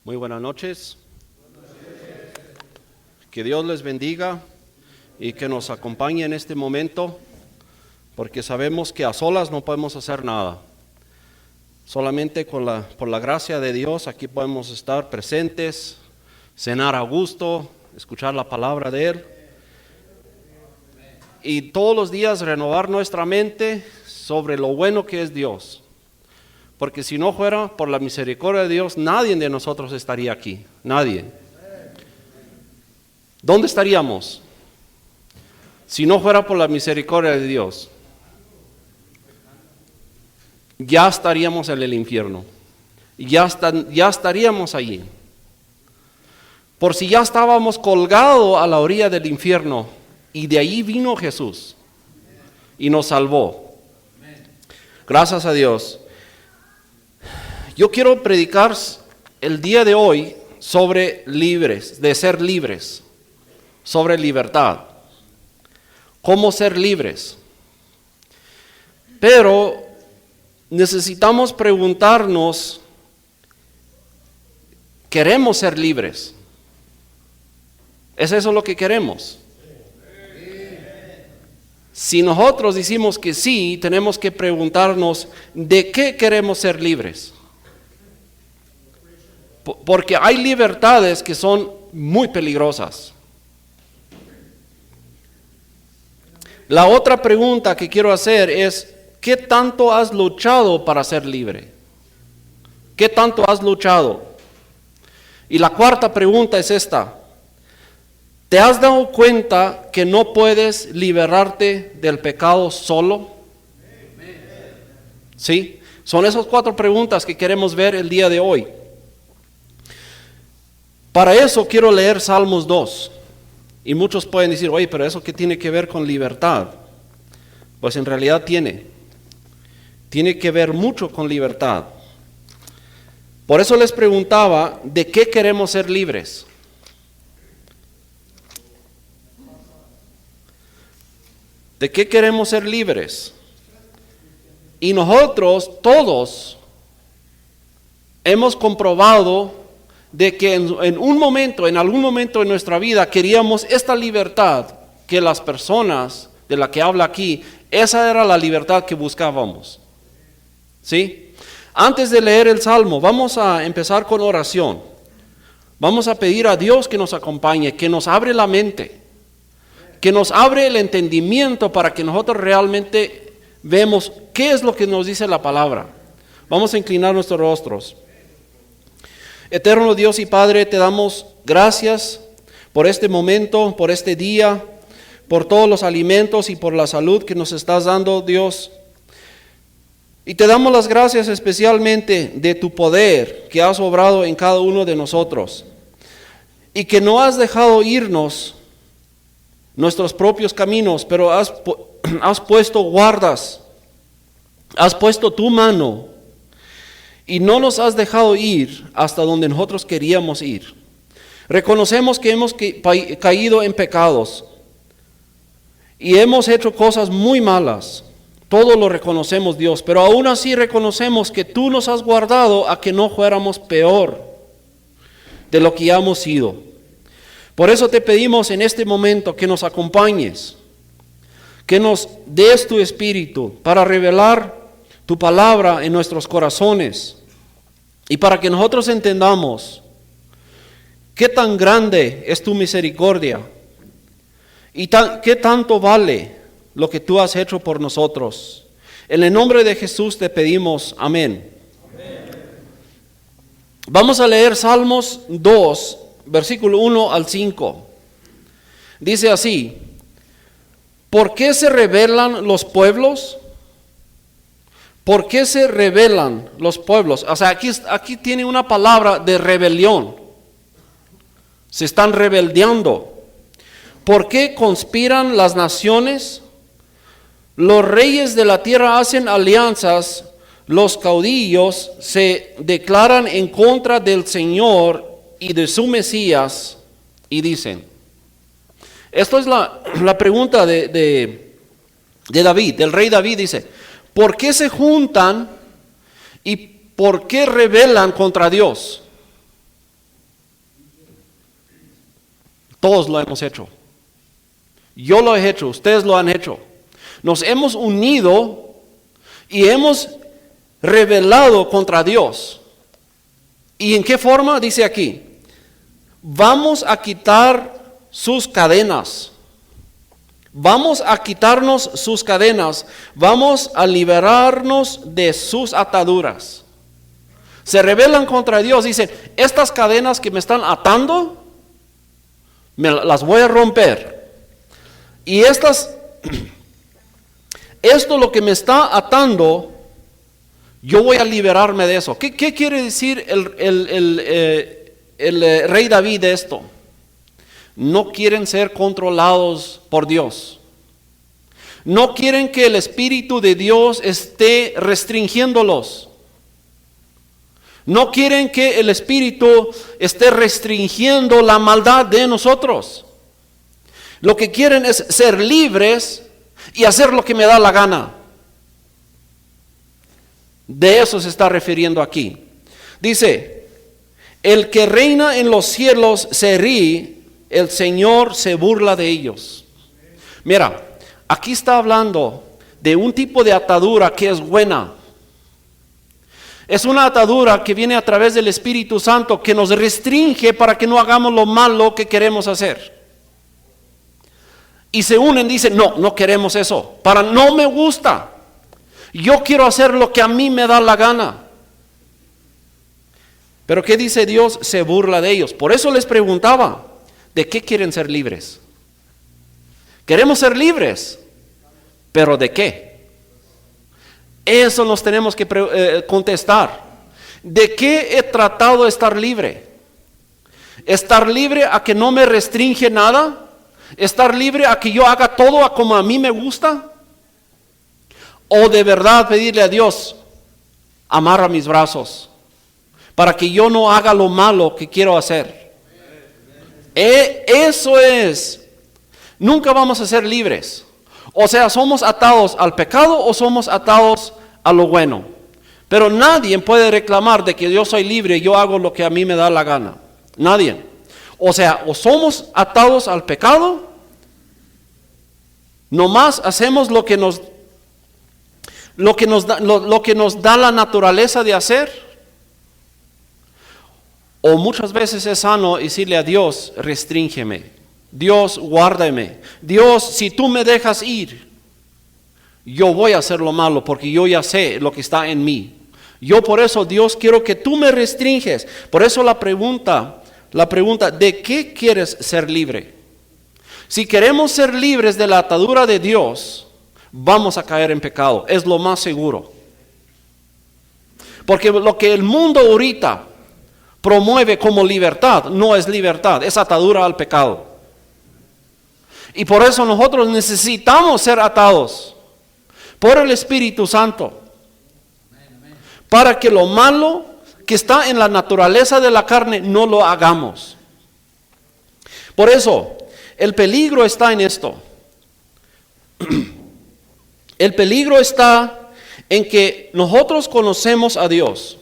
Muy buenas noches. Que Dios les bendiga y que nos acompañe en este momento, porque sabemos que a solas no podemos hacer nada. Solamente por la gracia de Dios aquí podemos estar presentes, cenar a gusto, escuchar la palabra de Él y todos los días renovar nuestra mente sobre lo bueno que es Dios. Porque si no fuera por la misericordia de Dios, nadie de nosotros estaría aquí. Nadie. ¿Dónde estaríamos? Si no fuera por la misericordia de Dios, ya estaríamos en el infierno. Ya estaríamos allí. Por si ya estábamos colgados a la orilla del infierno, y de ahí vino Jesús y nos salvó. Gracias a Dios. Yo quiero predicar el día de hoy sobre libres, de ser libres, sobre libertad. Cómo ser libres. Pero necesitamos preguntarnos, ¿queremos ser libres? ¿Es eso lo que queremos? Si nosotros decimos que sí, tenemos que preguntarnos, ¿de qué queremos ser libres? Porque hay libertades que son muy peligrosas. La otra pregunta que quiero hacer es, ¿qué tanto has luchado para ser libre? ¿Qué tanto has luchado? Y la cuarta pregunta es esta. ¿Te has dado cuenta que no puedes liberarte del pecado solo? ¿Sí? Son esas cuatro preguntas que queremos ver el día de hoy. Para eso quiero leer Salmos 2. Y muchos pueden decir, oye, pero ¿eso qué tiene que ver con libertad? Pues en realidad tiene que ver mucho con libertad. Por eso les preguntaba, ¿de qué queremos ser libres? ¿De qué queremos ser libres? Y nosotros todos hemos comprobado de que en algún momento en nuestra vida queríamos esta libertad que las personas de la que habla aquí, esa era la libertad que buscábamos. ¿Sí? Antes de leer el Salmo, vamos a empezar con oración. Vamos a pedir a Dios que nos acompañe, que nos abre la mente, que nos abre el entendimiento para que nosotros realmente vemos qué es lo que nos dice la palabra. Vamos a inclinar nuestros rostros. Eterno Dios y Padre, te damos gracias por este momento, por este día, por todos los alimentos y por la salud que nos estás dando, Dios. Y te damos las gracias especialmente de tu poder que has obrado en cada uno de nosotros y que no has dejado irnos nuestros propios caminos, pero has puesto guardas, has puesto tu mano y no nos has dejado ir hasta donde nosotros queríamos ir. Reconocemos que hemos caído en pecados y hemos hecho cosas muy malas. Todo lo reconocemos, Dios, pero aún así reconocemos que tú nos has guardado a que no fuéramos peor de lo que ya hemos sido. Por eso te pedimos en este momento que nos acompañes, que nos des tu espíritu para revelar tu palabra en nuestros corazones y para que nosotros entendamos qué tan grande es tu misericordia y qué tanto vale lo que tú has hecho por nosotros. En el nombre de Jesús te pedimos, amén. Vamos a leer Salmos 2, versículo 1 al 5. Dice así: ¿por qué se rebelan los pueblos? ¿Por qué se rebelan los pueblos? O sea, aquí tiene una palabra de rebelión. Se están rebeldeando. ¿Por qué conspiran las naciones? Los reyes de la tierra hacen alianzas, los caudillos se declaran en contra del Señor y de su Mesías y dicen. Esto es la pregunta de David, del rey David. Dice, ¿por qué se juntan y por qué rebelan contra Dios? Todos lo hemos hecho. Yo lo he hecho, ustedes lo han hecho. Nos hemos unido y hemos rebelado contra Dios. ¿Y en qué forma? Dice aquí, vamos a quitar sus cadenas. Vamos a quitarnos sus cadenas. Vamos a liberarnos de sus ataduras. Se rebelan contra Dios. Dicen, estas cadenas que me están atando, las voy a romper. Y esto lo que me está atando, yo voy a liberarme de eso. ¿Qué quiere decir el rey David de esto? No quieren ser controlados por Dios. No quieren que el Espíritu de Dios esté restringiéndolos. No quieren que el Espíritu esté restringiendo la maldad de nosotros. Lo que quieren es ser libres y hacer lo que me da la gana. De eso se está refiriendo aquí. Dice, el que reina en los cielos se ríe, el Señor se burla de ellos. Mira, aquí está hablando de un tipo de atadura que es buena. Es una atadura que viene a través del Espíritu Santo que nos restringe para que no hagamos lo malo que queremos hacer. Y se unen, dicen, no queremos eso. No me gusta. Yo quiero hacer lo que a mí me da la gana. Pero ¿qué dice Dios? Se burla de ellos. Por eso les preguntaba, ¿de qué quieren ser libres? Queremos ser libres, pero ¿de qué? Eso nos tenemos que contestar. ¿De qué he tratado de estar libre? ¿Estar libre a que no me restringe nada? ¿Estar libre a que yo haga todo como a mí me gusta? ¿O de verdad pedirle a Dios, amarra mis brazos, para que yo no haga lo malo que quiero hacer? Eso es. Nunca vamos a ser libres. O sea, somos atados al pecado o somos atados a lo bueno. Pero nadie puede reclamar de que yo soy libre y yo hago lo que a mí me da la gana. Nadie. O sea, o somos atados al pecado, nomás hacemos lo que nos da la naturaleza de hacer, o muchas veces es sano decirle a Dios, restríngeme. Dios, guárdame. Dios, si tú me dejas ir, yo voy a hacer lo malo porque yo ya sé lo que está en mí. Yo por eso, Dios, quiero que tú me restringes. Por eso la pregunta, ¿de qué quieres ser libre? Si queremos ser libres de la atadura de Dios, vamos a caer en pecado. Es lo más seguro. Porque lo que el mundo ahorita promueve como libertad, no es libertad, es atadura al pecado. Y por eso nosotros necesitamos ser atados por el Espíritu Santo, para que lo malo que está en la naturaleza de la carne no lo hagamos. Por eso, el peligro está en esto. El peligro está en que nosotros conocemos a Dios.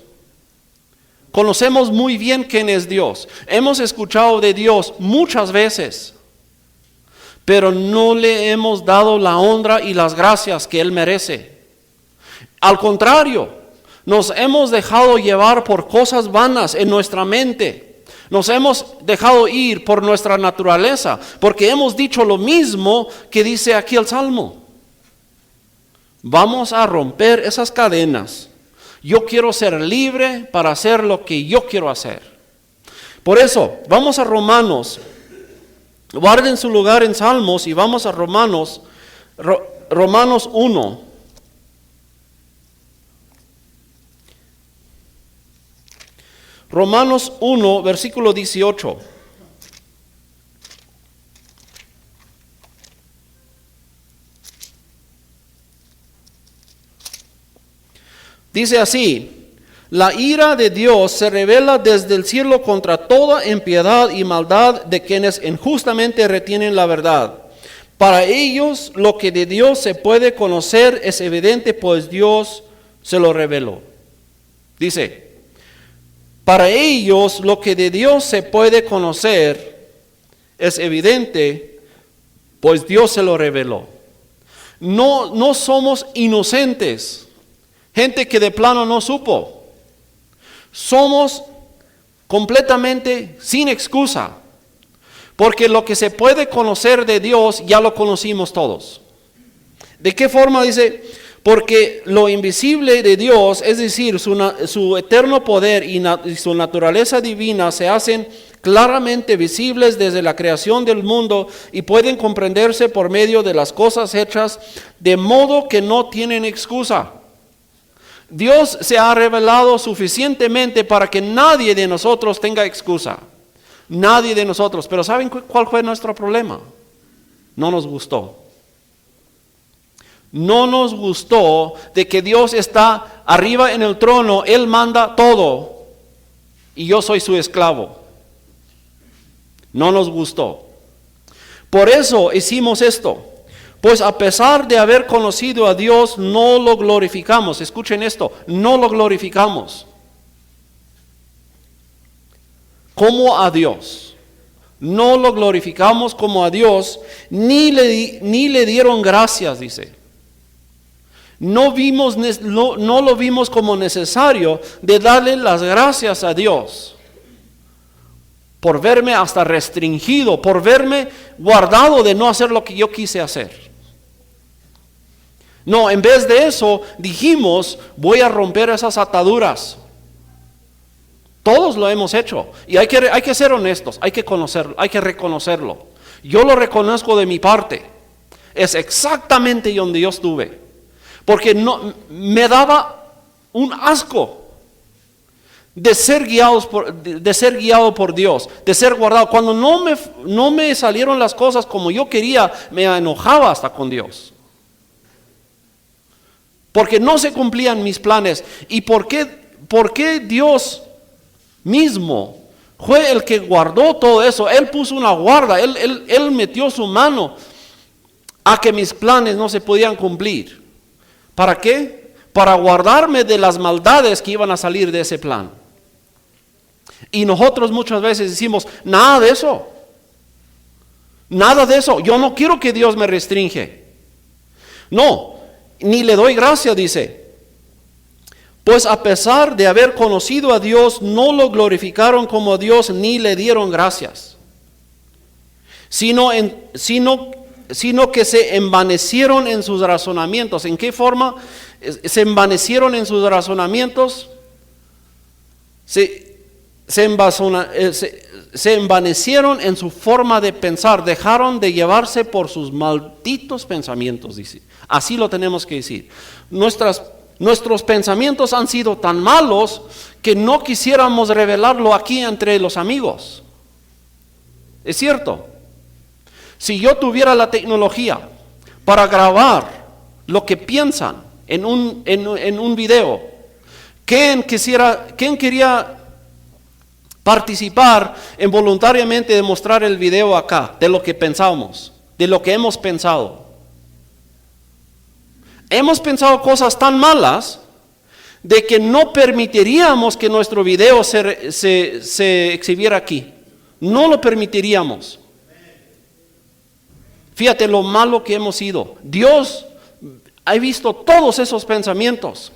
Conocemos muy bien quién es Dios. Hemos escuchado de Dios muchas veces, pero no le hemos dado la honra y las gracias que Él merece. Al contrario, nos hemos dejado llevar por cosas vanas en nuestra mente. Nos hemos dejado ir por nuestra naturaleza, porque hemos dicho lo mismo que dice aquí el Salmo. Vamos a romper esas cadenas. Yo quiero ser libre para hacer lo que yo quiero hacer. Por eso, vamos a Romanos. Guarden su lugar en Salmos y vamos a Romanos 1. Romanos 1, versículo 18. Dice así: la ira de Dios se revela desde el cielo contra toda impiedad y maldad de quienes injustamente retienen la verdad. Para ellos lo que de Dios se puede conocer es evidente, pues Dios se lo reveló. Dice, para ellos lo que de Dios se puede conocer es evidente, pues Dios se lo reveló. No somos inocentes, gente que de plano no supo. Somos completamente sin excusa, porque lo que se puede conocer de Dios ya lo conocimos todos. ¿De qué forma? Dice, porque lo invisible de Dios, es decir, su eterno poder y su naturaleza divina se hacen claramente visibles desde la creación del mundo y pueden comprenderse por medio de las cosas hechas, de modo que no tienen excusa. Dios se ha revelado suficientemente para que nadie de nosotros tenga excusa. Nadie de nosotros. Pero ¿saben cuál fue nuestro problema? No nos gustó. No nos gustó de que Dios está arriba en el trono, Él manda todo y yo soy su esclavo. No nos gustó. Por eso hicimos esto. Pues a pesar de haber conocido a Dios, no lo glorificamos. Escuchen esto, no lo glorificamos como a Dios. No lo glorificamos como a Dios, ni le dieron gracias, dice. No lo vimos como necesario de darle las gracias a Dios por verme hasta restringido, por verme guardado de no hacer lo que yo quise hacer. No, en vez de eso dijimos, voy a romper esas ataduras. Todos lo hemos hecho y hay que ser honestos, hay que conocerlo, hay que reconocerlo. Yo lo reconozco de mi parte. Es exactamente donde yo estuve. Porque no, me daba un asco de ser guiado por Dios, de ser guardado. Cuando no me salieron las cosas como yo quería, me enojaba hasta con Dios. Porque no se cumplían mis planes. ¿Y por qué Dios mismo fue el que guardó todo eso? Él puso una guarda, Él metió su mano a que mis planes no se podían cumplir. ¿Para qué? Para guardarme de las maldades que iban a salir de ese plan. Y nosotros muchas veces decimos, nada de eso. Nada de eso. Yo no quiero que Dios me restringe. No, ni le doy gracia, dice. Pues a pesar de haber conocido a Dios, no lo glorificaron como a Dios, ni le dieron gracias. Sino que se envanecieron en sus razonamientos. ¿En qué forma se envanecieron en sus razonamientos? Se envanecieron en su forma de pensar, dejaron de llevarse por sus malditos pensamientos, dice. Así lo tenemos que decir. Nuestros pensamientos han sido tan malos que no quisiéramos revelarlo aquí entre los amigos. ¿Es cierto? Si yo tuviera la tecnología para grabar lo que piensan en un video, ¿quién quería participar en voluntariamente de mostrar el video acá, de lo que pensamos, de lo que hemos pensado? Hemos pensado cosas tan malas de que no permitiríamos que nuestro video se exhibiera aquí. No lo permitiríamos. Fíjate lo malo que hemos sido. Dios ha visto todos esos pensamientos.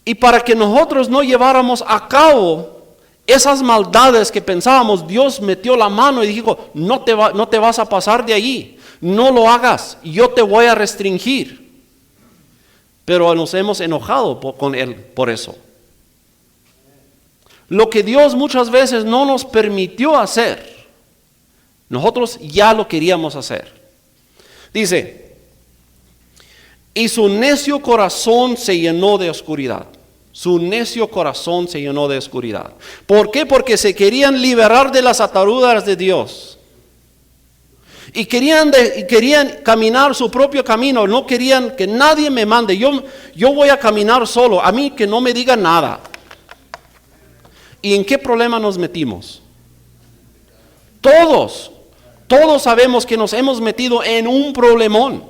Y para que nosotros no lleváramos a cabo esas maldades que pensábamos, Dios metió la mano y dijo, no te vas a pasar de allí. No lo hagas, yo te voy a restringir. Pero nos hemos enojado con Él por eso. Lo que Dios muchas veces no nos permitió hacer, nosotros ya lo queríamos hacer. Dice, y su necio corazón se llenó de oscuridad. Su necio corazón se llenó de oscuridad. ¿Por qué? Porque se querían liberar de las ataduras de Dios. Y querían caminar su propio camino. No querían que nadie me mande. Yo voy a caminar solo. A mí que no me diga nada. ¿Y en qué problema nos metimos? Todos sabemos que nos hemos metido en un problemón.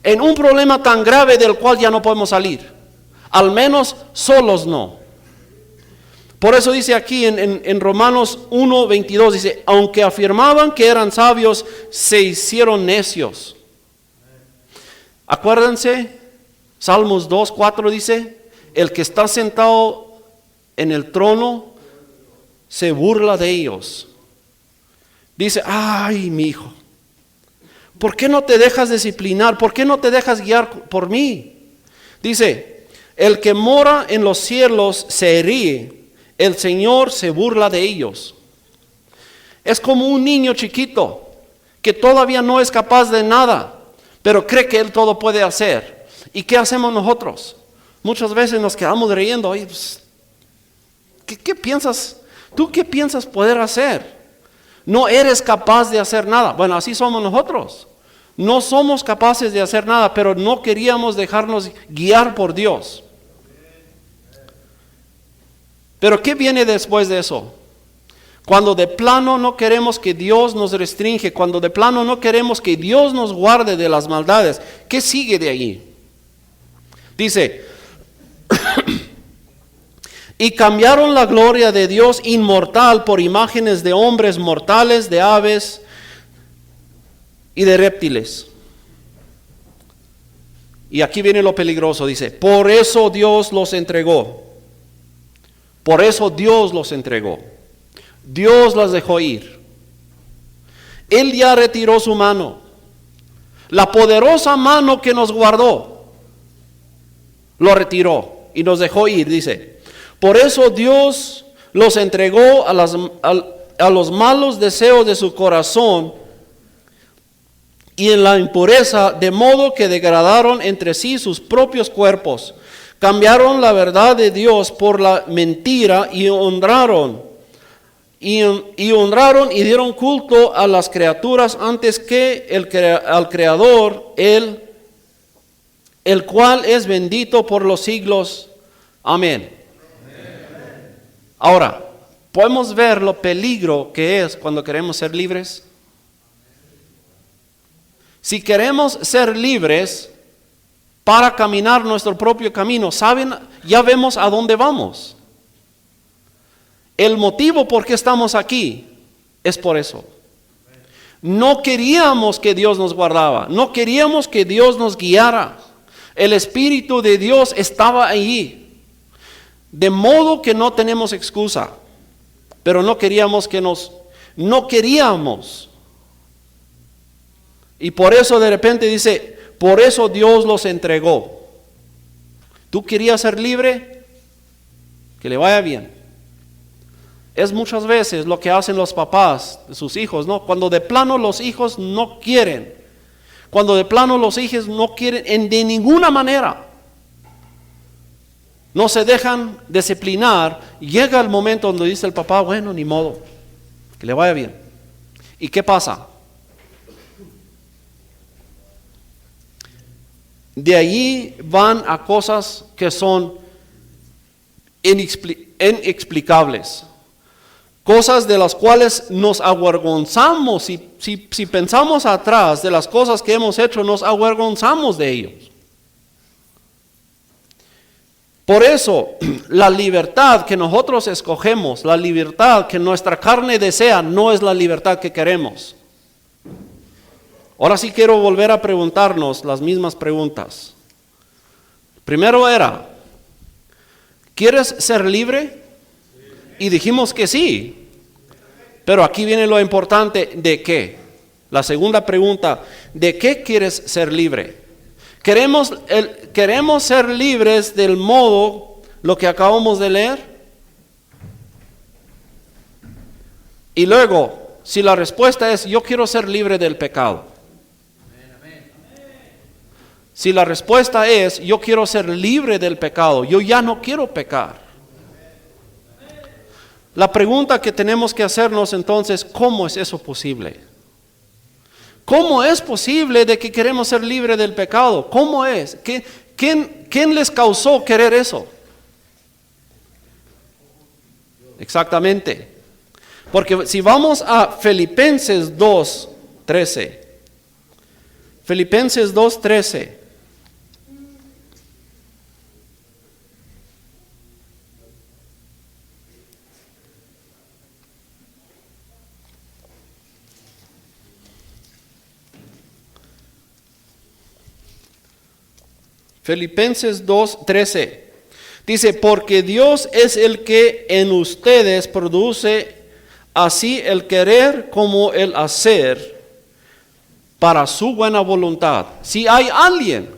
En un problema tan grave del cual ya no podemos salir. Al menos solos no. Por eso dice aquí en Romanos 1:22, dice, aunque afirmaban que eran sabios, se hicieron necios. Acuérdense, Salmos 2:4 dice, el que está sentado en el trono se burla de ellos. Dice, ay, mi hijo, ¿por qué no te dejas disciplinar? ¿Por qué no te dejas guiar por mí? Dice, el que mora en los cielos se ríe, el Señor se burla de ellos. Es como un niño chiquito que todavía no es capaz de nada, pero cree que él todo puede hacer. ¿Y qué hacemos nosotros? Muchas veces nos quedamos riendo. Oye, pues, ¿qué piensas? ¿Tú qué piensas poder hacer? No eres capaz de hacer nada. Bueno, así somos nosotros. No somos capaces de hacer nada, pero no queríamos dejarnos guiar por Dios. Pero ¿qué viene después de eso? Cuando de plano no queremos que Dios nos restringe, cuando de plano no queremos que Dios nos guarde de las maldades, ¿qué sigue de allí? Dice, y cambiaron la gloria de Dios inmortal por imágenes de hombres mortales, de aves y de reptiles. Y aquí viene lo peligroso, dice, por eso Dios los entregó. Por eso Dios los entregó. Dios las dejó ir. Él ya retiró su mano. La poderosa mano que nos guardó, lo retiró y nos dejó ir, dice. Por eso Dios los entregó a los malos deseos de su corazón y en la impureza, de modo que degradaron entre sí sus propios cuerpos. Cambiaron la verdad de Dios por la mentira y honraron y dieron culto a las criaturas antes que al Creador, el cual es bendito por los siglos. Amén. Ahora, ¿podemos ver lo peligro que es cuando queremos ser libres? Si queremos ser libres para caminar nuestro propio camino, ¿saben? Ya vemos a dónde vamos. El motivo por qué estamos aquí es por eso. No queríamos que Dios nos guardara, no queríamos que Dios nos guiara. El Espíritu de Dios estaba allí, de modo que no tenemos excusa, pero no queríamos. Y por eso de repente dice, por eso Dios los entregó. ¿Tú querías ser libre? Que le vaya bien. Es muchas veces lo que hacen los papás de sus hijos, ¿no? Cuando de plano los hijos no quieren. Cuando de plano los hijos no quieren de ninguna manera. No se dejan disciplinar. Llega el momento donde dice el papá, bueno, ni modo, que le vaya bien. ¿Y qué pasa? De allí van a cosas que son inexplicables. Cosas de las cuales nos avergonzamos. Si pensamos atrás de las cosas que hemos hecho, nos avergonzamos de ellos. Por eso, la libertad que nosotros escogemos, la libertad que nuestra carne desea, no es la libertad que queremos. Ahora sí quiero volver a preguntarnos las mismas preguntas. Primero era, ¿quieres ser libre? Y dijimos que sí. Pero aquí viene lo importante, ¿de qué? La segunda pregunta, ¿de qué quieres ser libre? ¿Queremos ser libres del modo, lo que acabamos de leer? Y luego, si la respuesta es, yo quiero ser libre del pecado. Si la respuesta es, yo quiero ser libre del pecado, yo ya no quiero pecar. La pregunta que tenemos que hacernos entonces, ¿cómo es eso posible? ¿Cómo es posible de que queremos ser libres del pecado? ¿Cómo es? ¿Quién les causó querer eso? Exactamente. Porque si vamos a Filipenses 2:13. Filipenses 2:13. Filipenses 2:13. Dice, porque Dios es el que en ustedes produce así el querer como el hacer para su buena voluntad. Si hay alguien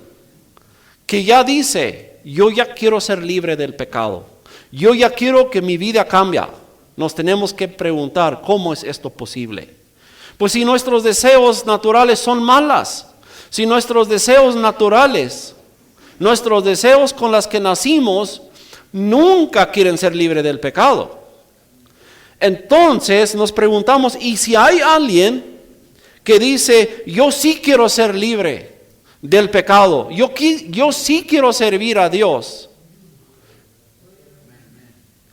que ya dice, yo ya quiero ser libre del pecado, yo ya quiero que mi vida cambie, nos tenemos que preguntar, ¿cómo es esto posible? Pues si nuestros deseos naturales son malas, si nuestros deseos naturales, nuestros deseos con los que nacimos, nunca quieren ser libres del pecado. Entonces nos preguntamos, ¿y si hay alguien que dice, yo sí quiero ser libre del pecado, yo sí quiero servir a Dios?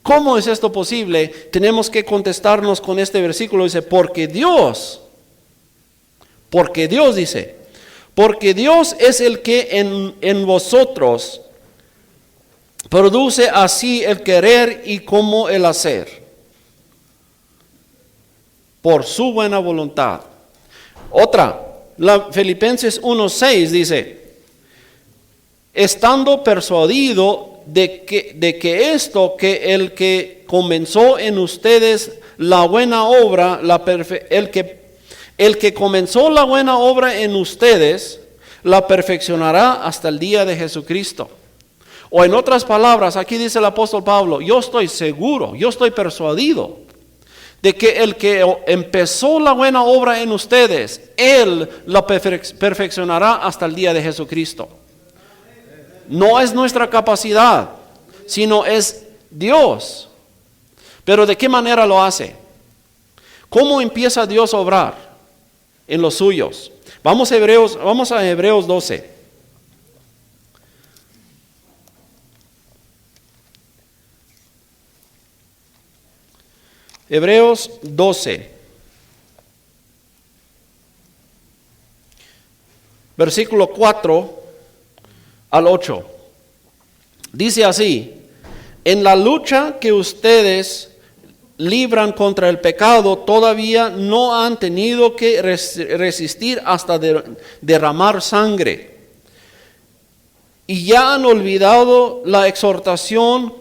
¿Cómo es esto posible? Tenemos que contestarnos con este versículo. Dice, porque Dios dice, porque Dios es el que en vosotros produce así el querer y como el hacer, por su buena voluntad. Otra, Filipenses 1:6 dice, estando persuadido de que esto, que el que comenzó en ustedes la buena obra, el que comenzó la buena obra en ustedes, la perfeccionará hasta el día de Jesucristo. O en otras palabras, aquí dice el apóstol Pablo, yo estoy seguro, yo estoy persuadido de que el que empezó la buena obra en ustedes, Él la perfeccionará hasta el día de Jesucristo. No es nuestra capacidad, sino es Dios. Pero ¿de qué manera lo hace? ¿Cómo empieza Dios a obrar en los suyos? Vamos a Hebreos 12. Hebreos 12, versículo 4 al 8. Dice así, en la lucha que ustedes libran contra el pecado, todavía no han tenido que resistir hasta derramar sangre. Y ya han olvidado la exhortación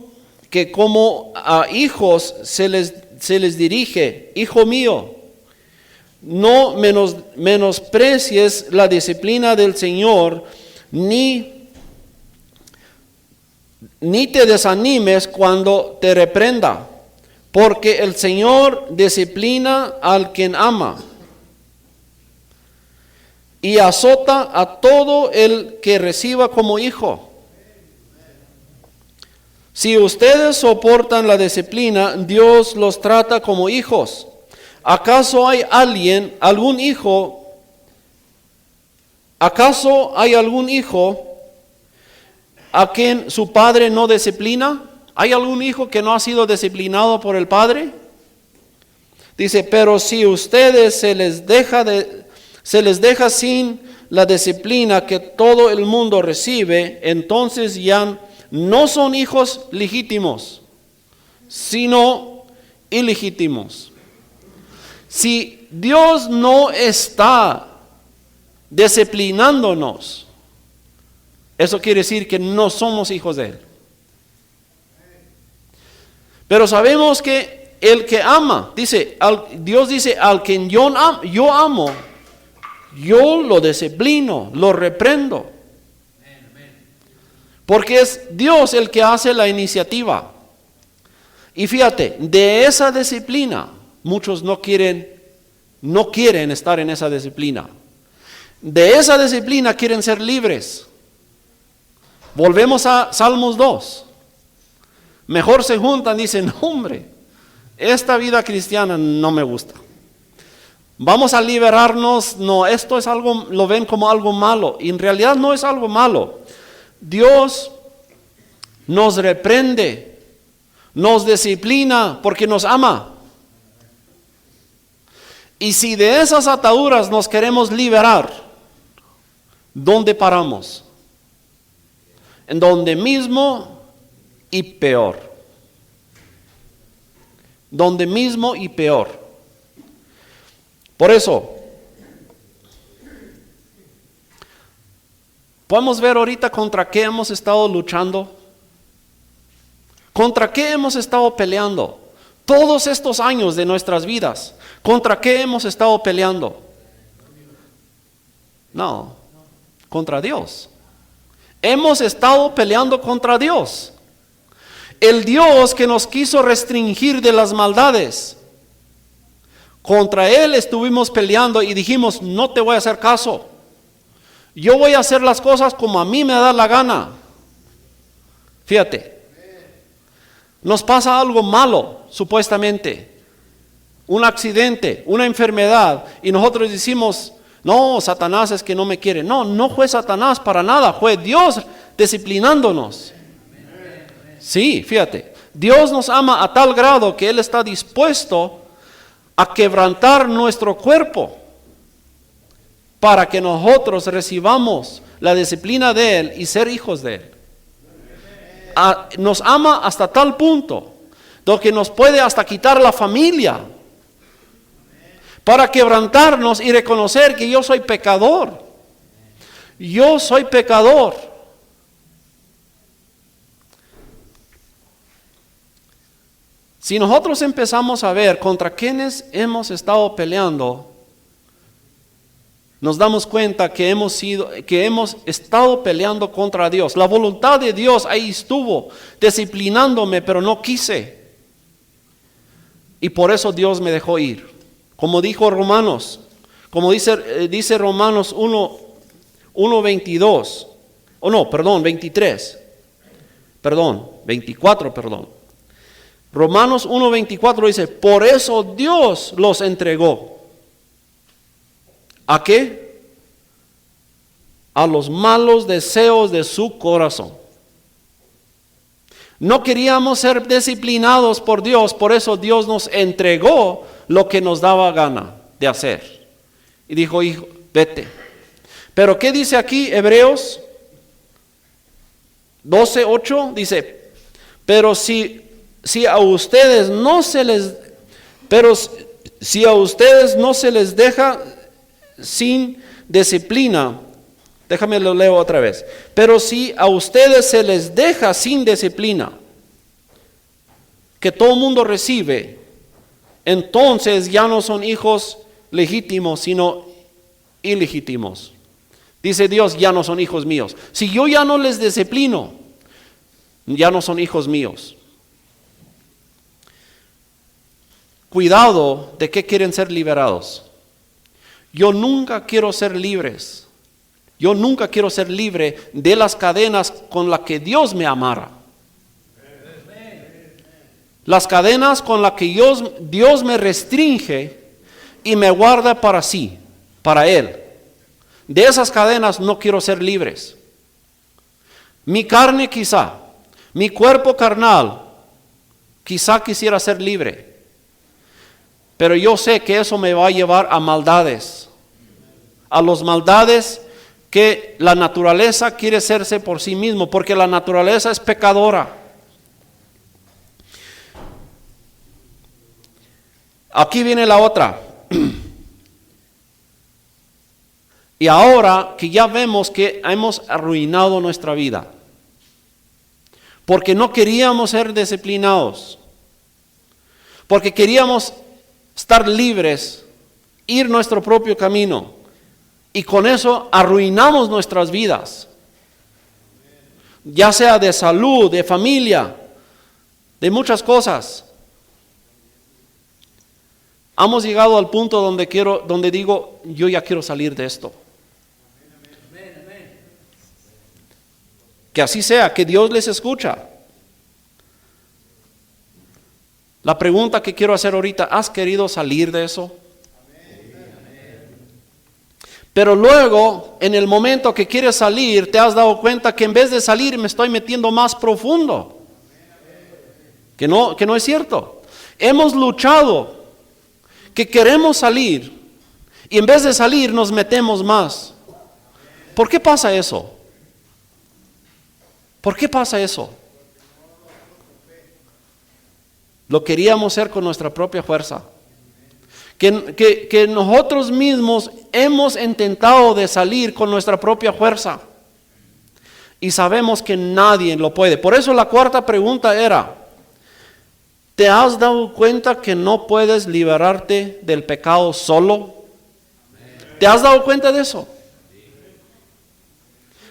que como a hijos se les dirige, hijo mío, no menosprecies la disciplina del Señor, ni te desanimes cuando te reprenda, porque el Señor disciplina al quien ama y azota a todo el que reciba como hijo. Si ustedes soportan la disciplina, Dios los trata como hijos. ¿Acaso hay algún hijo a quien su padre no disciplina? ¿Hay algún hijo que no ha sido disciplinado por el padre? Dice, pero si ustedes se les deja sin la disciplina que todo el mundo recibe, entonces ya no son hijos legítimos, sino ilegítimos. Si Dios no está disciplinándonos, eso quiere decir que no somos hijos de Él. Pero sabemos que el que ama, Dios dice, al quien yo amo, yo lo disciplino, lo reprendo. Porque es Dios el que hace la iniciativa. Y fíjate, de esa disciplina, muchos no quieren estar en esa disciplina. De esa disciplina quieren ser libres. Volvemos a Salmos 2. Mejor se juntan, dicen, no, hombre, esta vida cristiana no me gusta. Vamos a liberarnos, no, esto es algo, lo ven como algo malo. Y en realidad no es algo malo. Dios nos reprende, nos disciplina porque nos ama. Y si de esas ataduras nos queremos liberar, ¿dónde paramos? En donde mismo y peor. Donde mismo y peor. Por eso, Podemos ver ahorita contra qué hemos estado luchando. ¿Contra qué hemos estado peleando? Todos estos años de nuestras vidas, ¿contra qué hemos estado peleando? No, contra Dios. Hemos estado peleando contra Dios. El Dios que nos quiso restringir de las maldades. Contra Él estuvimos peleando y dijimos, no te voy a hacer caso. Yo voy a hacer las cosas como a mí me da la gana. Fíjate. Nos pasa algo malo, supuestamente. Un accidente, una enfermedad. Y nosotros decimos, no, Satanás es que no me quiere. No, no fue Satanás para nada. Fue Dios disciplinándonos. Sí, fíjate. Dios nos ama a tal grado que Él está dispuesto a quebrantar nuestro cuerpo para que nosotros recibamos la disciplina de Él y ser hijos de Él. Nos ama hasta tal punto que nos puede hasta quitar la familia para quebrantarnos y reconocer que yo soy pecador. Yo soy pecador. Si nosotros empezamos a ver contra quienes hemos estado peleando, nos damos cuenta que hemos estado peleando contra Dios. La voluntad de Dios ahí estuvo, disciplinándome, pero no quise. Y por eso Dios me dejó ir. Como dijo Romanos, como dice Romanos 1:22. Oh no, perdón, 23. Perdón, 24, perdón. Romanos 1:24 dice, por eso Dios los entregó. ¿A qué? A los malos deseos de su corazón. No queríamos ser disciplinados por Dios, por eso Dios nos entregó lo que nos daba gana de hacer. Y dijo, hijo, vete. Pero ¿qué dice aquí Hebreos 12:8? Dice, pero si a ustedes no se les deja sin disciplina, déjame lo leo otra vez. Pero si a ustedes se les deja sin disciplina, que todo el mundo recibe, entonces ya no son hijos legítimos, sino ilegítimos. Dice Dios, ya no son hijos míos. Si yo ya no les disciplino, ya no son hijos míos. Cuidado de que quieren ser liberados. Yo nunca quiero ser libres. Yo nunca quiero ser libre de las cadenas con las que Dios me amarra. Las cadenas con las que Dios me restringe y me guarda para sí, para Él. De esas cadenas no quiero ser libres. Mi carne quizá, mi cuerpo carnal, quizá quisiera ser libre. Pero yo sé que eso me va a llevar a maldades. A las maldades que la naturaleza quiere hacerse por sí mismo, porque la naturaleza es pecadora. Aquí viene la otra. Y ahora que ya vemos que hemos arruinado nuestra vida, porque no queríamos ser disciplinados, porque queríamos estar libres, ir nuestro propio camino, y con eso arruinamos nuestras vidas, ya sea de salud, de familia, de muchas cosas. Hemos llegado al punto donde digo, yo ya quiero salir de esto. Que así sea, que Dios les escucha. La pregunta que quiero hacer ahorita, ¿has querido salir de eso? Pero luego, en el momento que quieres salir, te has dado cuenta que en vez de salir me estoy metiendo más profundo. Que no es cierto. Hemos luchado, que queremos salir, y en vez de salir nos metemos más. ¿Por qué pasa eso? ¿Por qué pasa eso? Lo queríamos hacer con nuestra propia fuerza. Que nosotros mismos hemos intentado de salir con nuestra propia fuerza. Y sabemos que nadie lo puede. Por eso la cuarta pregunta era, ¿te has dado cuenta que no puedes liberarte del pecado solo? ¿Te has dado cuenta de eso?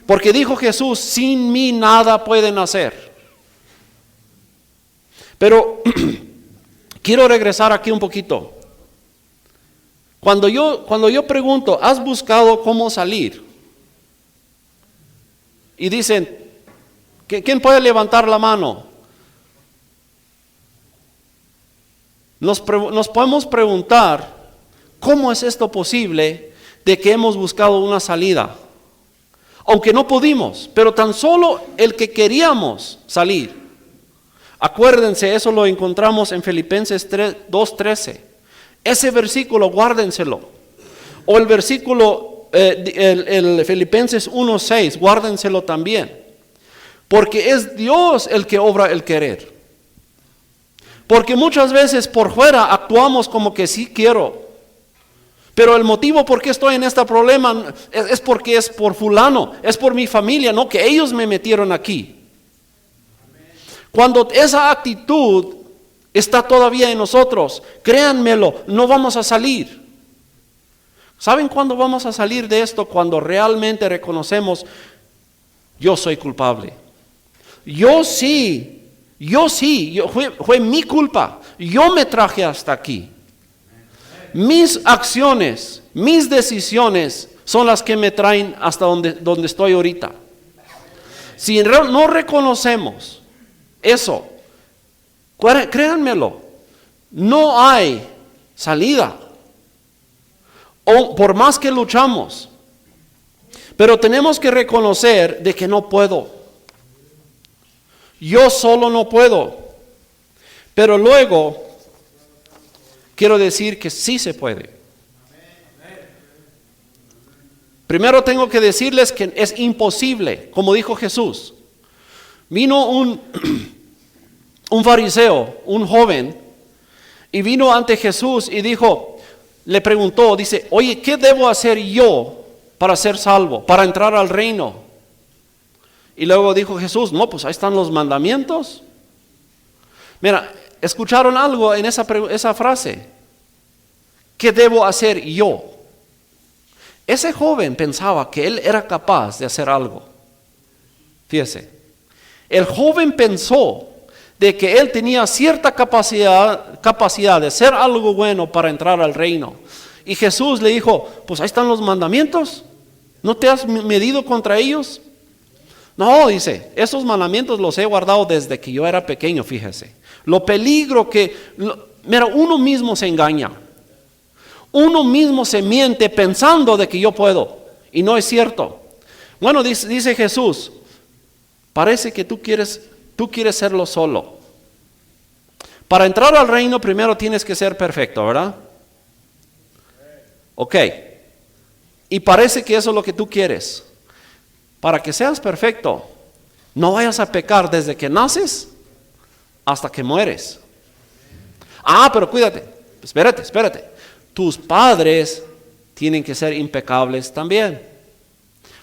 Porque dijo Jesús, sin mí nada pueden hacer. Pero quiero regresar aquí un poquito. Cuando yo pregunto, ¿has buscado cómo salir? Y dicen, ¿quién puede levantar la mano? Nos podemos preguntar, ¿cómo es esto posible de que hemos buscado una salida? Aunque no pudimos, pero tan solo el que queríamos salir. Acuérdense, eso lo encontramos en Filipenses 2:13. Ese versículo, guárdenselo. O el versículo, el Filipenses 1:6, guárdenselo también. Porque es Dios el que obra el querer. Porque muchas veces por fuera actuamos como que sí quiero. Pero el motivo por qué estoy en este problema es porque es por fulano, es por mi familia, no que ellos me metieron aquí. Cuando esa actitud está todavía en nosotros, créanmelo, no vamos a salir. ¿Saben cuándo vamos a salir de esto? Cuando realmente reconocemos, yo soy culpable. Fue mi culpa. Yo me traje hasta aquí. Mis acciones, mis decisiones son las que me traen hasta donde estoy ahorita. Si no reconocemos eso, créanmelo, no hay salida. O por más que luchamos, pero tenemos que reconocer de que no puedo. Yo solo no puedo. Pero luego quiero decir que sí se puede. Primero tengo que decirles que es imposible, como dijo Jesús. Vino un fariseo, un joven, y vino ante Jesús y le preguntó, dice, oye, ¿qué debo hacer yo para ser salvo, para entrar al reino? Y luego dijo Jesús, no, pues ahí están los mandamientos. Mira, ¿escucharon algo en esa frase? ¿Qué debo hacer yo? Ese joven pensaba que él era capaz de hacer algo. Fíjese, el joven pensó de que él tenía cierta capacidad de hacer algo bueno para entrar al reino. Y Jesús le dijo, pues ahí están los mandamientos. ¿No te has medido contra ellos? No, dice, esos mandamientos los he guardado desde que yo era pequeño, fíjese. Lo peligro mira, uno mismo se engaña. Uno mismo se miente pensando de que yo puedo. Y no es cierto. Bueno, dice Jesús, parece que tú quieres serlo solo. Para entrar al reino primero tienes que ser perfecto, ¿verdad? Ok. Y parece que eso es lo que tú quieres. Para que seas perfecto, no vayas a pecar desde que naces hasta que mueres. Pero cuídate. Espérate. Tus padres tienen que ser impecables también.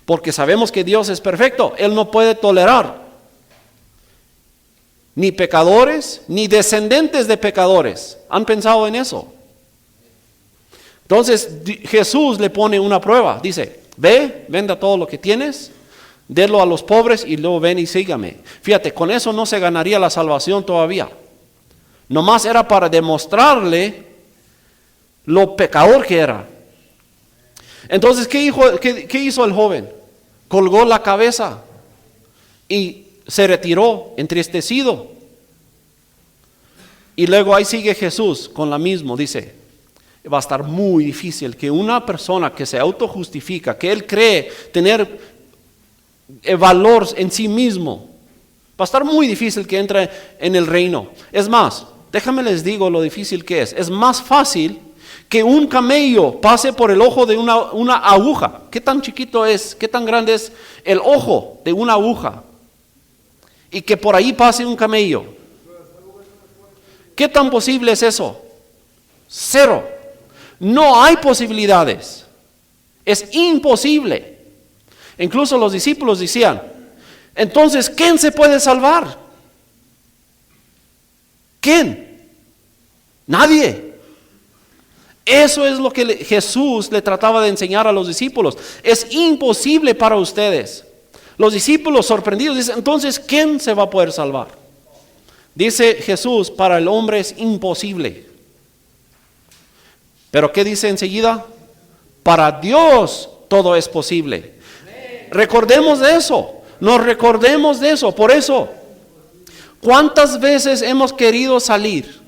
Porque sabemos que Dios es perfecto. Él no puede tolerar ni pecadores, ni descendientes de pecadores. ¿Han pensado en eso? Entonces Jesús le pone una prueba. Dice, venda todo lo que tienes, délo a los pobres y luego ven y sígame. Fíjate, con eso no se ganaría la salvación todavía. Nomás era para demostrarle lo pecador que era. Entonces, ¿qué hizo el joven? Colgó la cabeza y se retiró entristecido. Y luego ahí sigue Jesús con la misma. Dice, va a estar muy difícil que una persona que se autojustifica, que él cree tener valor en sí mismo, va a estar muy difícil que entre en el reino. Es más, déjame les digo lo difícil que es. Es más fácil que un camello pase por el ojo de una aguja. ¿Qué tan chiquito es? ¿Qué tan grande es el ojo de una aguja? Y que por ahí pase un camello. ¿Qué tan posible es eso? 0. No hay posibilidades. Es imposible. Incluso los discípulos decían, Entonces, ¿quién se puede salvar? ¿Quién? Nadie. Eso es lo que Jesús le trataba de enseñar a los discípulos. Es imposible para ustedes. Los discípulos sorprendidos dicen, entonces, ¿quién se va a poder salvar? Dice Jesús, para el hombre es imposible. Pero ¿qué dice enseguida? Para Dios todo es posible. Recordemos de eso. Nos recordemos de eso. Por eso, ¿cuántas veces hemos querido salir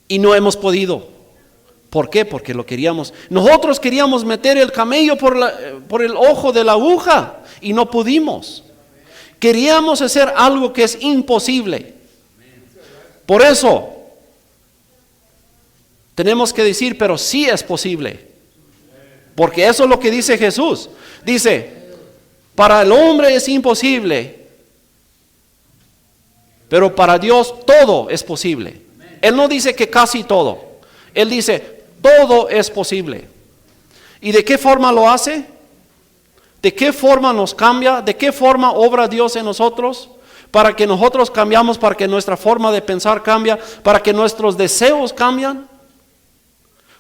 y no hemos podido? ¿Por qué? Porque lo queríamos. Nosotros queríamos meter el camello por el ojo de la aguja y no pudimos. Queríamos hacer algo que es imposible. Por eso tenemos que decir, pero sí es posible. Porque eso es lo que dice Jesús. Dice, para el hombre es imposible, pero para Dios todo es posible. Él no dice que casi todo. Él dice, todo es posible. ¿Y de qué forma lo hace? ¿De qué forma nos cambia? ¿De qué forma obra Dios en nosotros? Para que nosotros cambiamos, para que nuestra forma de pensar cambia, para que nuestros deseos cambian.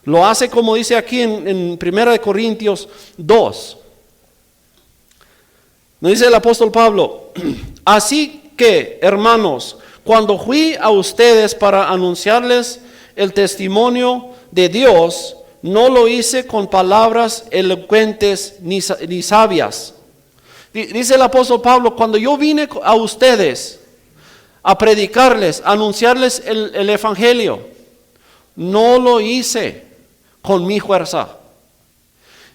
Lo hace como dice aquí en 1 Corintios 2. Nos dice el apóstol Pablo, así que, hermanos, cuando fui a ustedes para anunciarles el testimonio de Dios, no lo hice con palabras elocuentes ni sabias. Dice el apóstol Pablo, cuando yo vine a ustedes a predicarles, a anunciarles el evangelio, no lo hice con mi fuerza,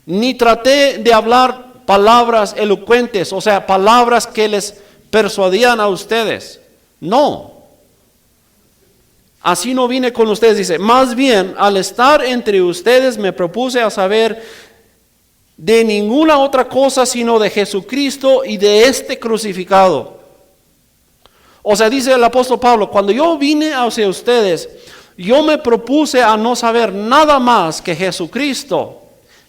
ni traté de hablar palabras elocuentes, o sea, palabras que les persuadían a ustedes. No. Así no vine con ustedes, dice. Más bien, al estar entre ustedes me propuse a saber de ninguna otra cosa sino de Jesucristo y de este crucificado. O sea, dice el apóstol Pablo, cuando yo vine hacia ustedes, yo me propuse a no saber nada más que Jesucristo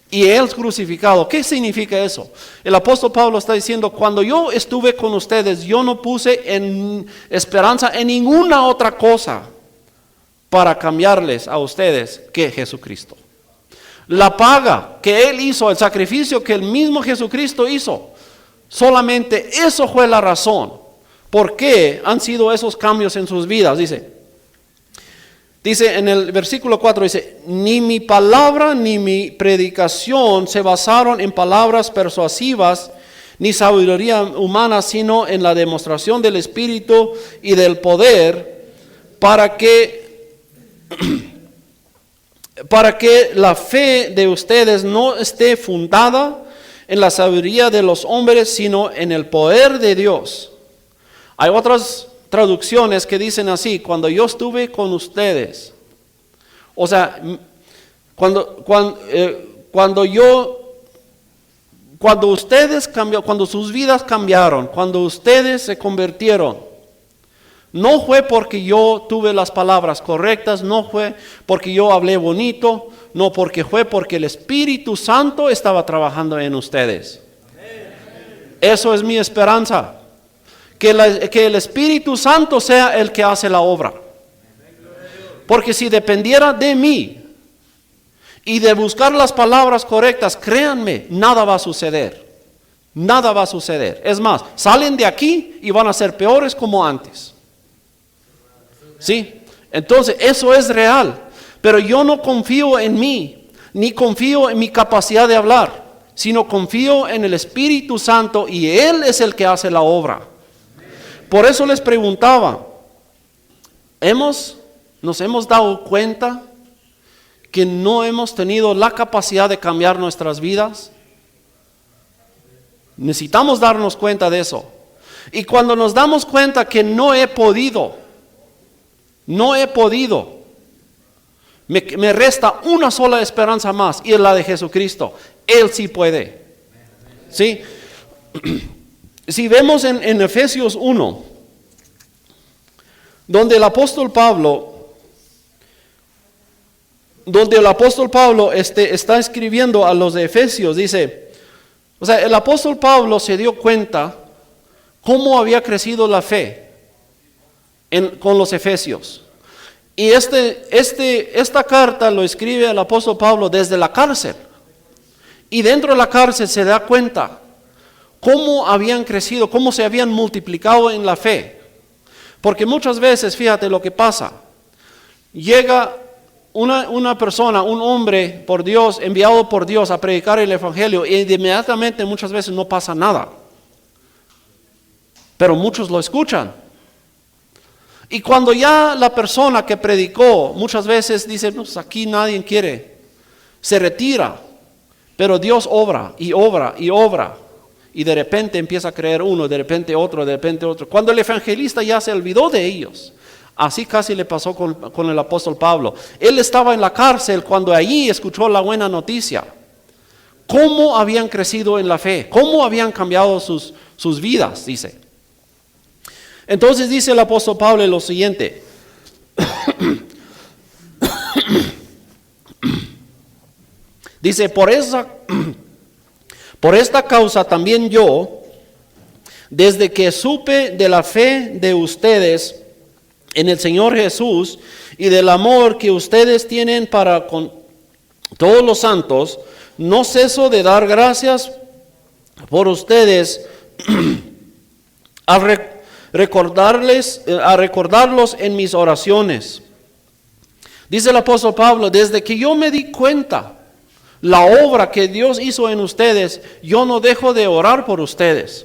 y Él crucificado. ¿Qué significa eso? El apóstol Pablo está diciendo, cuando yo estuve con ustedes, yo no puse en esperanza en ninguna otra cosa para cambiarles a ustedes que Jesucristo. La paga que Él hizo, el sacrificio que el mismo Jesucristo hizo, solamente eso fue la razón por qué han sido esos cambios en sus vidas. Dice en el versículo 4, dice, ni mi palabra ni mi predicación se basaron en palabras persuasivas ni sabiduría humana, sino en la demostración del Espíritu y del poder, para que la fe de ustedes no esté fundada en la sabiduría de los hombres, sino en el poder de Dios. Hay otras traducciones que dicen así, cuando yo estuve con ustedes, o sea, cuando ustedes cambiaron, cuando sus vidas cambiaron, cuando ustedes se convirtieron, no fue porque yo tuve las palabras correctas, no fue porque yo hablé bonito, no, fue porque el Espíritu Santo estaba trabajando en ustedes. Eso es mi esperanza. Que el Espíritu Santo sea el que hace la obra. Porque si dependiera de mí y de buscar las palabras correctas, créanme, nada va a suceder. Nada va a suceder. Es más, salen de aquí y van a ser peores como antes. ¿Sí? Entonces, eso es real. Pero yo no confío en mí, ni confío en mi capacidad de hablar, sino confío en el Espíritu Santo y Él es el que hace la obra. Por eso les preguntaba, ¿nos hemos dado cuenta que no hemos tenido la capacidad de cambiar nuestras vidas? Necesitamos darnos cuenta de eso. Y cuando nos damos cuenta que no he podido, me resta una sola esperanza más, y es la de Jesucristo. Él sí puede. ¿Sí? Si vemos en Efesios 1, donde el apóstol Pablo está escribiendo a los de Efesios, dice, O sea, el apóstol Pablo se dio cuenta cómo había crecido la fe con los efesios. Y esta carta lo escribe el apóstol Pablo desde la cárcel. Y dentro de la cárcel se da cuenta cómo habían crecido, cómo se habían multiplicado en la fe. Porque muchas veces, fíjate lo que pasa, llega una persona, un hombre por Dios, enviado por Dios a predicar el evangelio, y inmediatamente muchas veces no pasa nada. Pero muchos lo escuchan. Y cuando ya la persona que predicó muchas veces dice, pues aquí nadie quiere, se retira. Pero Dios obra y obra y obra. Y de repente empieza a creer uno, de repente otro, de repente otro. Cuando el evangelista ya se olvidó de ellos. Así casi le pasó con el apóstol Pablo. Él estaba en la cárcel cuando allí escuchó la buena noticia. ¿Cómo habían crecido en la fe? ¿Cómo habían cambiado sus vidas? Dice. Entonces dice el apóstol Pablo lo siguiente. Dice, por esta causa también yo, desde que supe de la fe de ustedes en el Señor Jesús y del amor que ustedes tienen para con todos los santos, no ceso de dar gracias por ustedes a recordarlos en mis oraciones. Dice el apóstol Pablo, desde que yo me di cuenta la obra que Dios hizo en ustedes, yo no dejo de orar por ustedes.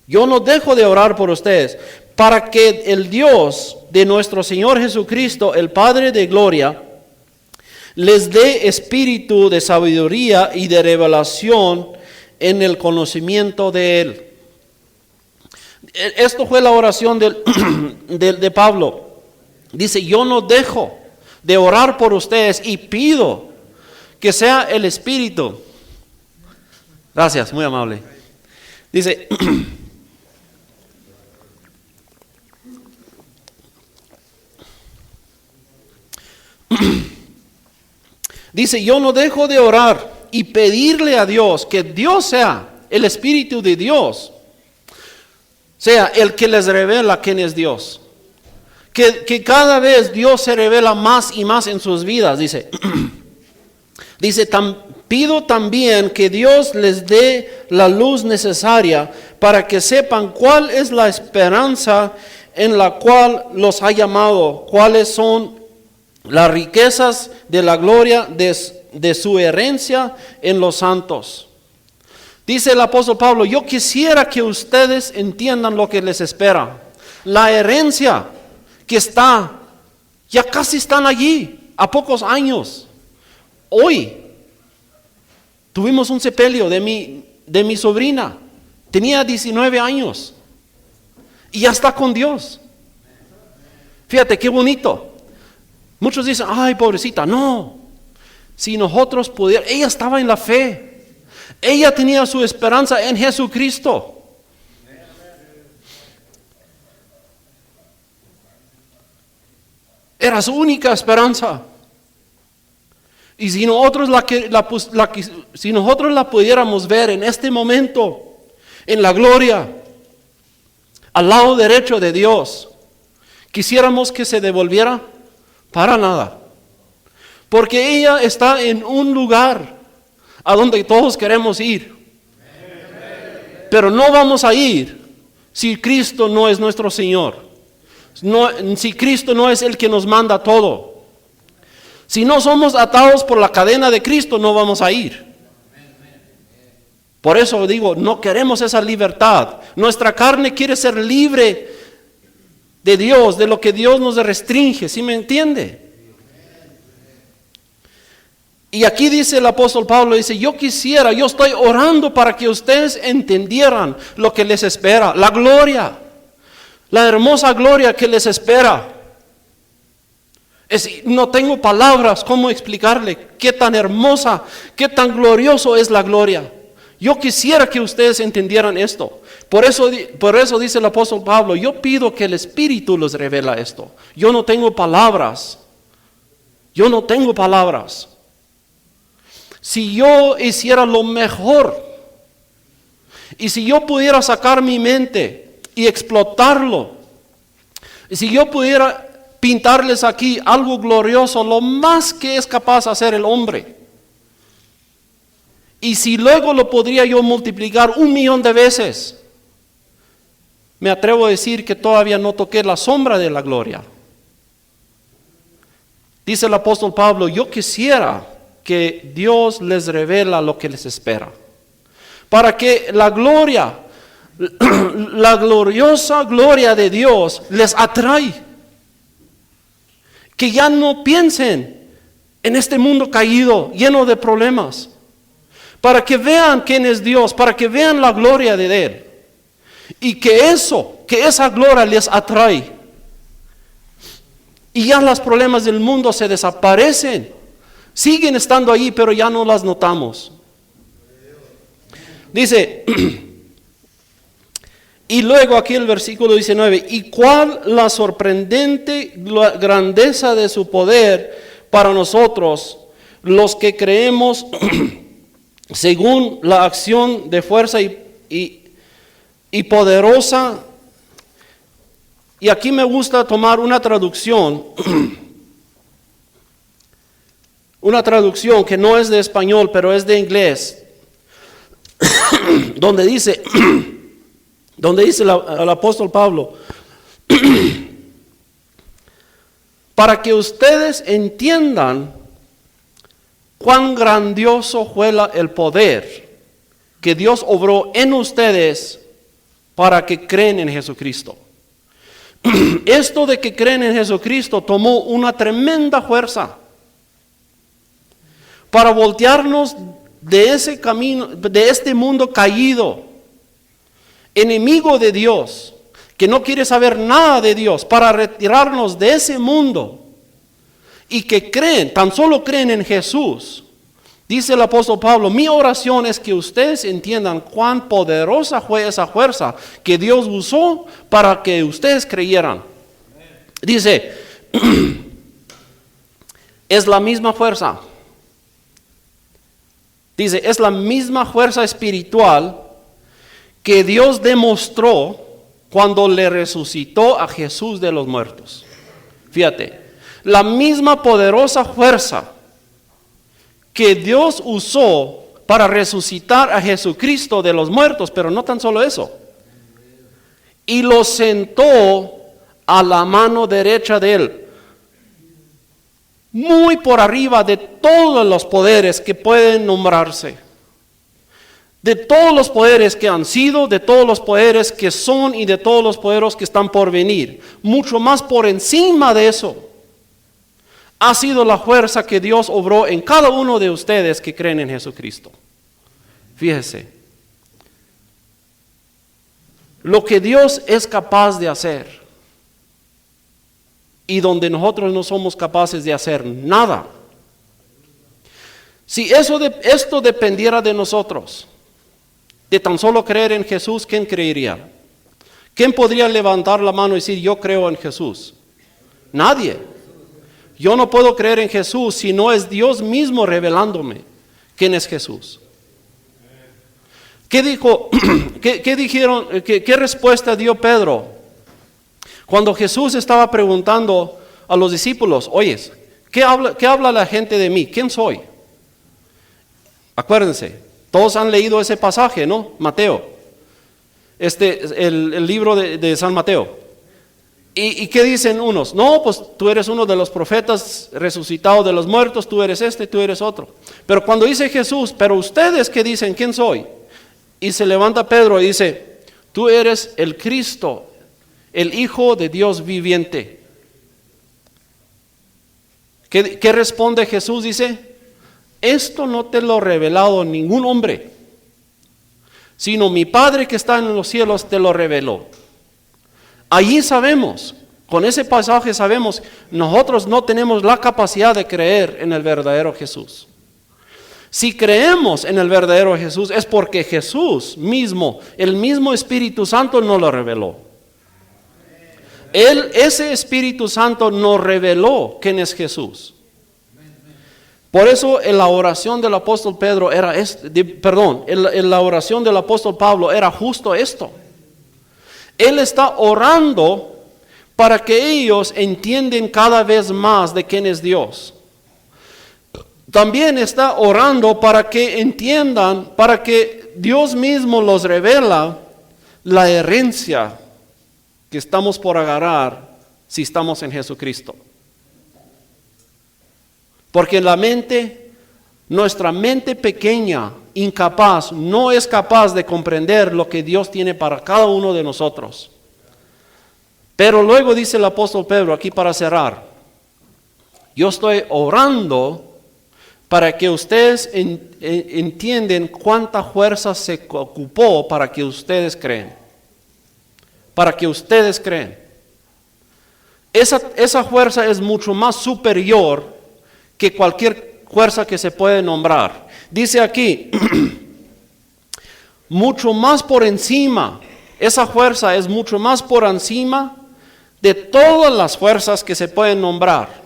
Yo no dejo de orar por ustedes, para que el Dios de nuestro Señor Jesucristo, el Padre de gloria, les dé espíritu de sabiduría y de revelación en el conocimiento de Él. Esto fue la oración de Pablo. Dice, yo no dejo de orar por ustedes y pido que sea el Espíritu. Gracias, muy amable. Dice, dice, yo no dejo de orar y pedirle a Dios que Dios sea el Espíritu de Dios, sea el que les revela quién es Dios. Que cada vez Dios se revela más y más en sus vidas, dice. Dice, pido también que Dios les dé la luz necesaria para que sepan cuál es la esperanza en la cual los ha llamado, cuáles son las riquezas de la gloria de su herencia en los santos. Dice el apóstol Pablo, yo quisiera que ustedes entiendan lo que les espera. La herencia que ya casi están allí, a pocos años. Hoy tuvimos un sepelio de mi sobrina, tenía 19 años y ya está con Dios. Fíjate qué bonito. Muchos dicen, ay pobrecita, no. Si nosotros pudiéramos, ella estaba en la fe, ella tenía su esperanza en Jesucristo. Era su única esperanza. Y si nosotros si nosotros la pudiéramos ver en este momento, en la gloria, al lado derecho de Dios, quisiéramos que se devolviera para nada. Porque ella está en un lugar a donde todos queremos ir. Pero no vamos a ir si Cristo no es nuestro Señor. Si Cristo no es el que nos manda todo. Si no somos atados por la cadena de Cristo, no vamos a ir. Por eso digo, no queremos esa libertad. Nuestra carne quiere ser libre de Dios, de lo que Dios nos restringe. ¿Sí me entiende? Y aquí dice el apóstol Pablo, dice, yo estoy orando para que ustedes entendieran lo que les espera, la gloria, la hermosa gloria que les espera. No tengo palabras cómo explicarle qué tan hermosa, qué tan glorioso es la gloria. Yo quisiera que ustedes entendieran esto. Por eso dice el apóstol Pablo, yo pido que el Espíritu les revela esto. Yo no tengo palabras. si yo hiciera lo mejor, y si yo pudiera sacar mi mente y explotarlo, y si yo pudiera pintarles aquí algo glorioso, lo más que es capaz de hacer el hombre, y si luego lo podría yo multiplicar 1,000,000 de veces, me atrevo a decir que todavía no toqué la sombra de la gloria. Dice el apóstol Pablo, yo quisiera que Dios les revela lo que les espera, para que la gloria, la gloriosa gloria de Dios les atrae, que ya no piensen en este mundo caído, lleno de problemas, para que vean quién es Dios, para que vean la gloria de Él, y que esa gloria les atrae, y ya los problemas del mundo se desaparecen, siguen estando ahí, pero ya no las notamos. Dice, y luego aquí el versículo 19, y cuál la sorprendente grandeza de su poder para nosotros, los que creemos según la acción de fuerza y poderosa. Y aquí me gusta tomar una traducción que no es de español, pero es de inglés, donde dice el apóstol Pablo, para que ustedes entiendan cuán grandioso fue el poder que Dios obró en ustedes para que creen en Jesucristo. Esto de que creen en Jesucristo tomó una tremenda fuerza para voltearnos de ese camino, de este mundo caído, enemigo de Dios, que no quiere saber nada de Dios, para retirarnos de ese mundo y que creen, tan solo creen en Jesús. Dice el apóstol Pablo, mi oración es que ustedes entiendan cuán poderosa fue esa fuerza que Dios usó para que ustedes creyeran. Dice, es la misma fuerza. Dice, es la misma fuerza espiritual que Dios demostró cuando le resucitó a Jesús de los muertos. Fíjate, la misma poderosa fuerza que Dios usó para resucitar a Jesucristo de los muertos, pero no tan solo eso, y lo sentó a la mano derecha de Él, muy por arriba de todos los poderes que pueden nombrarse, de todos los poderes que han sido, de todos los poderes que son y de todos los poderes que están por venir, mucho más por encima de eso. Ha sido la fuerza que Dios obró en cada uno de ustedes que creen en Jesucristo. Fíjese, lo que Dios es capaz de hacer y donde nosotros no somos capaces de hacer nada. Si esto dependiera de nosotros, de tan solo creer en Jesús, ¿quién creería? ¿Quién podría levantar la mano y decir yo creo en Jesús? Nadie. Yo no puedo creer en Jesús si no es Dios mismo revelándome quién es Jesús. ¿Qué dijo? ¿Qué dijeron? ¿Qué respuesta dio Pedro? Cuando Jesús estaba preguntando a los discípulos, oyes, ¿qué habla la gente de mí? ¿Quién soy? Acuérdense, todos han leído ese pasaje, ¿no? Mateo. El libro de San Mateo. ¿Y qué dicen unos? No, pues tú eres uno de los profetas resucitados de los muertos, tú eres tú eres otro. Pero cuando dice Jesús, pero ustedes ¿qué dicen? ¿Quién soy? Y se levanta Pedro y dice, tú eres el Cristo, el Hijo de Dios viviente. ¿Qué responde Jesús? Dice, esto no te lo ha revelado ningún hombre, sino mi Padre que está en los cielos te lo reveló. Allí sabemos, con ese pasaje sabemos, nosotros no tenemos la capacidad de creer en el verdadero Jesús. Si creemos en el verdadero Jesús es porque Jesús mismo, el mismo Espíritu Santo nos lo reveló. Ese Espíritu Santo nos reveló quién es Jesús. Por eso en la oración del apóstol Pedro era en la oración del apóstol Pablo era justo esto. Él está orando para que ellos entiendan cada vez más de quién es Dios. También está orando para que entiendan, para que Dios mismo los revela la herencia que estamos por agarrar si estamos en Jesucristo. Porque nuestra mente pequeña, incapaz, no es capaz de comprender lo que Dios tiene para cada uno de nosotros. Pero luego dice el apóstol Pedro, aquí para cerrar, yo estoy orando para que ustedes entiendan cuánta fuerza se ocupó para que ustedes creen. Para que ustedes creen. Esa fuerza es mucho más superior que cualquier fuerza que se puede nombrar. Dice aquí, mucho más por encima, esa fuerza es mucho más por encima de todas las fuerzas que se pueden nombrar.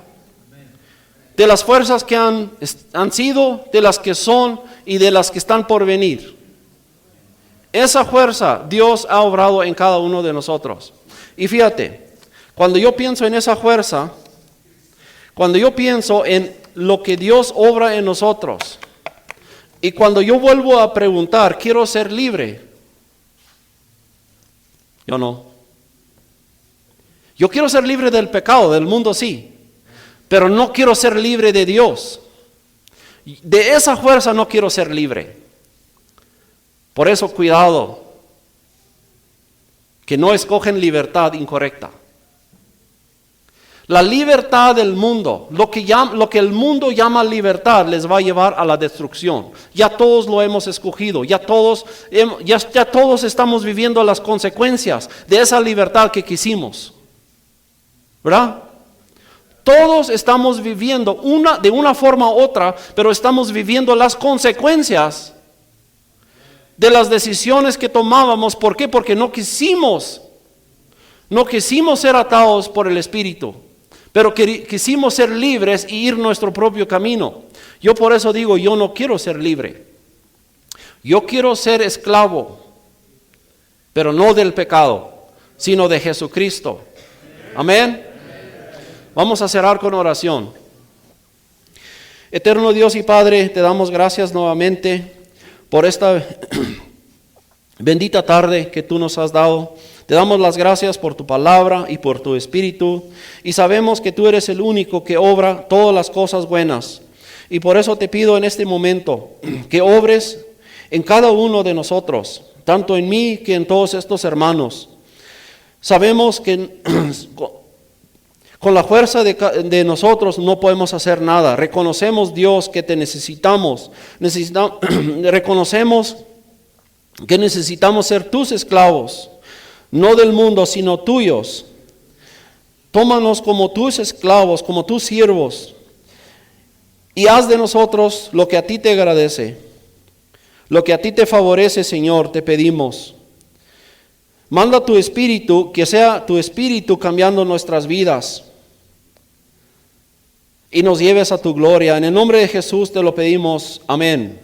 De las fuerzas que han sido, de las que son y de las que están por venir. Esa fuerza Dios ha obrado en cada uno de nosotros. Y fíjate, cuando yo pienso en esa fuerza, cuando yo pienso en lo que Dios obra en nosotros, y cuando yo vuelvo a preguntar, quiero ser libre, yo no. Yo quiero ser libre del pecado, del mundo sí, pero no quiero ser libre de Dios. De esa fuerza no quiero ser libre. Por eso cuidado, que no escogen libertad incorrecta. La libertad del mundo, lo que el mundo llama libertad, les va a llevar a la destrucción. Ya todos lo hemos escogido, ya todos estamos viviendo las consecuencias de esa libertad que quisimos. ¿Verdad? Todos estamos viviendo de una forma u otra, pero estamos viviendo las consecuencias de las decisiones que tomábamos. ¿Por qué? Porque no quisimos ser atados por el Espíritu. Pero quisimos ser libres y ir nuestro propio camino. Yo por eso digo, yo no quiero ser libre. Yo quiero ser esclavo, pero no del pecado, sino de Jesucristo. Amén. Vamos a cerrar con oración. Eterno Dios y Padre, te damos gracias nuevamente por esta bendita tarde que tú nos has dado. Te damos las gracias por tu palabra y por tu espíritu, y sabemos que tú eres el único que obra todas las cosas buenas. Y por eso te pido en este momento que obres en cada uno de nosotros, tanto en mí que en todos estos hermanos. Sabemos que con la fuerza de nosotros no podemos hacer nada. Reconocemos, Dios, que te necesitamos. Reconocemos que necesitamos ser tus esclavos. No del mundo, sino tuyos. Tómanos como tus esclavos, como tus siervos, y haz de nosotros lo que a ti te agradece, lo que a ti te favorece, Señor, te pedimos. Manda tu Espíritu, que sea tu Espíritu cambiando nuestras vidas, y nos lleves a tu gloria. En el nombre de Jesús te lo pedimos. Amén.